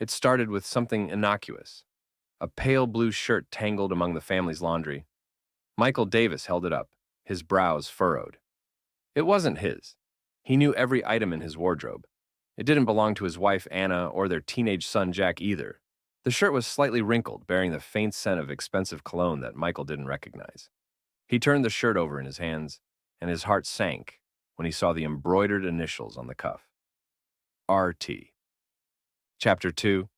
It started with something innocuous, a pale blue shirt tangled among the family's laundry. Michael Davis held it up, his brows furrowed. It wasn't his. He knew every item in his wardrobe. It didn't belong to his wife Anna or their teenage son Jack either. The shirt was slightly wrinkled, bearing the faint scent of expensive cologne that Michael didn't recognize. He turned the shirt over in his hands, and his heart sank when he saw the embroidered initials on the cuff. RT. Chapter 2.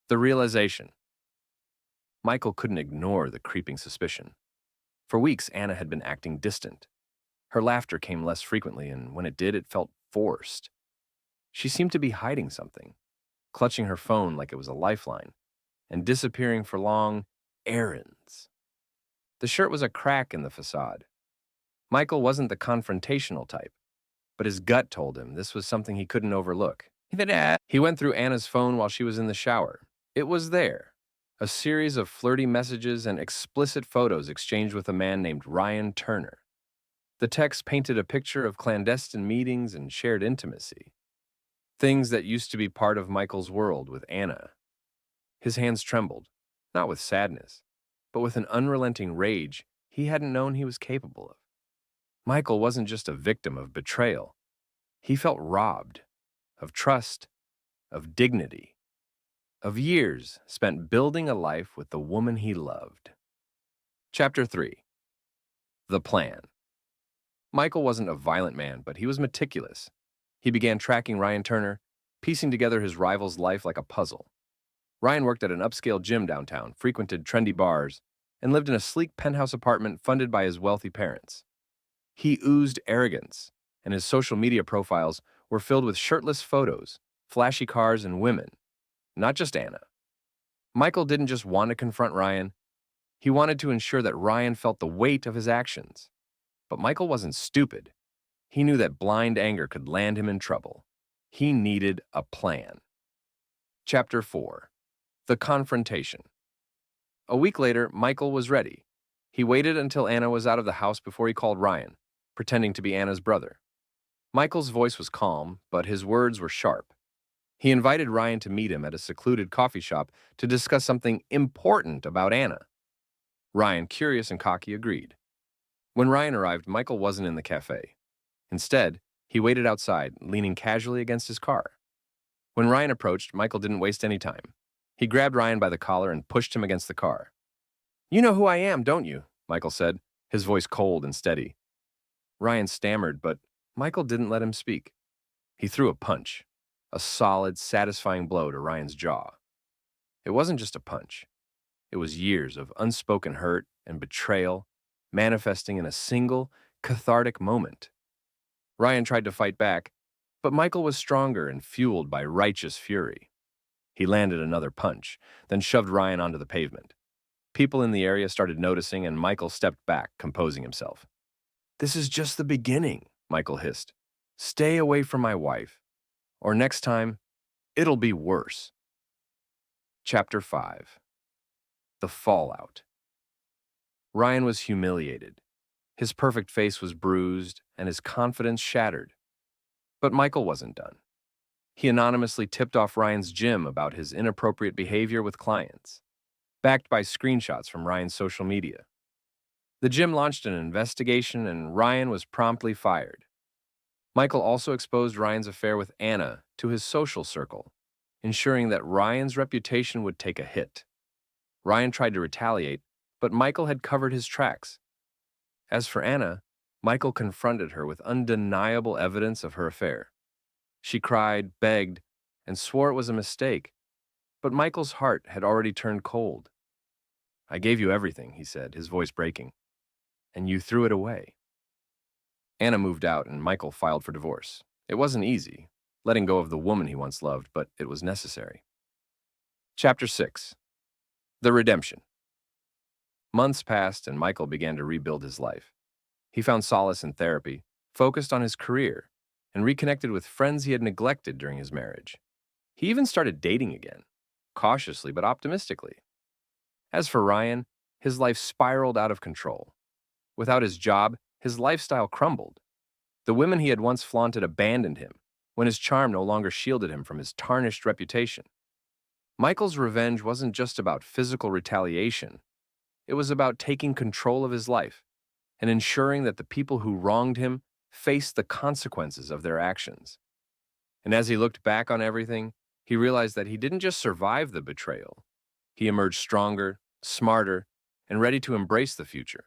The Realization. Michael couldn't ignore the creeping suspicion. For weeks, Anna had been acting distant. Her laughter came less frequently, and when it did, it felt forced. She seemed to be hiding something, clutching her phone like it was a lifeline, and disappearing for long errands. The shirt was a crack in the facade. Michael wasn't the confrontational type, but his gut told him this was something he couldn't overlook. He went through Anna's phone while she was in the shower. It was there, a series of flirty messages and explicit photos exchanged with a man named Ryan Turner. The text painted a picture of clandestine meetings and shared intimacy, things that used to be part of Michael's world with Anna. His hands trembled, not with sadness, but with an unrelenting rage he hadn't known he was capable of. Michael wasn't just a victim of betrayal. He felt robbed of trust, of dignity, of years spent building a life with the woman he loved. Chapter 3. The Plan. Michael wasn't a violent man, but he was meticulous. He began tracking Ryan Turner, piecing together his rival's life like a puzzle. Ryan worked at an upscale gym downtown, frequented trendy bars, and lived in a sleek penthouse apartment funded by his wealthy parents. He oozed arrogance, and his social media profiles were filled with shirtless photos, flashy cars, and women, not just Anna. Michael didn't just want to confront Ryan. He wanted to ensure that Ryan felt the weight of his actions. But Michael wasn't stupid. He knew that blind anger could land him in trouble. He needed a plan. Chapter 4. The Confrontation. A week later, Michael was ready. He waited until Anna was out of the house before he called Ryan, pretending to be Anna's brother. Michael's voice was calm, but his words were sharp. He invited Ryan to meet him at a secluded coffee shop to discuss something important about Anna. Ryan, curious and cocky, agreed. When Ryan arrived, Michael wasn't in the cafe. Instead, he waited outside, leaning casually against his car. When Ryan approached, Michael didn't waste any time. He grabbed Ryan by the collar and pushed him against the car. "You know who I am, don't you?" Michael said, his voice cold and steady. Ryan stammered, but Michael didn't let him speak. He threw a punch, a solid, satisfying blow to Ryan's jaw. It wasn't just a punch. It was years of unspoken hurt and betrayal manifesting in a single, cathartic moment. Ryan tried to fight back, but Michael was stronger and fueled by righteous fury. He landed another punch, then shoved Ryan onto the pavement. People in the area started noticing, and Michael stepped back, composing himself. "This is just the beginning," Michael hissed. "Stay away from my wife, or next time, it'll be worse." Chapter 5. The Fallout. Ryan was humiliated. His perfect face was bruised, and his confidence shattered. But Michael wasn't done. He anonymously tipped off Ryan's gym about his inappropriate behavior with clients, backed by screenshots from Ryan's social media. The gym launched an investigation, and Ryan was promptly fired. Michael also exposed Ryan's affair with Anna to his social circle, ensuring that Ryan's reputation would take a hit. Ryan tried to retaliate, but Michael had covered his tracks. As for Anna, Michael confronted her with undeniable evidence of her affair. She cried, begged, and swore it was a mistake, but Michael's heart had already turned cold. "I gave you everything," he said, his voice breaking, "and you threw it away." Anna moved out, and Michael filed for divorce. It wasn't easy, letting go of the woman he once loved, but it was necessary. Chapter 6. The Redemption. Months passed, and Michael began to rebuild his life. He found solace in therapy, focused on his career, and reconnected with friends he had neglected during his marriage. He even started dating again, cautiously but optimistically. As for Ryan, his life spiraled out of control. Without his job, his lifestyle crumbled. The women he had once flaunted abandoned him when his charm no longer shielded him from his tarnished reputation. Michael's revenge wasn't just about physical retaliation, it was about taking control of his life and ensuring that the people who wronged him faced the consequences of their actions. And as he looked back on everything, he realized that he didn't just survive the betrayal. He emerged stronger, smarter, and ready to embrace the future.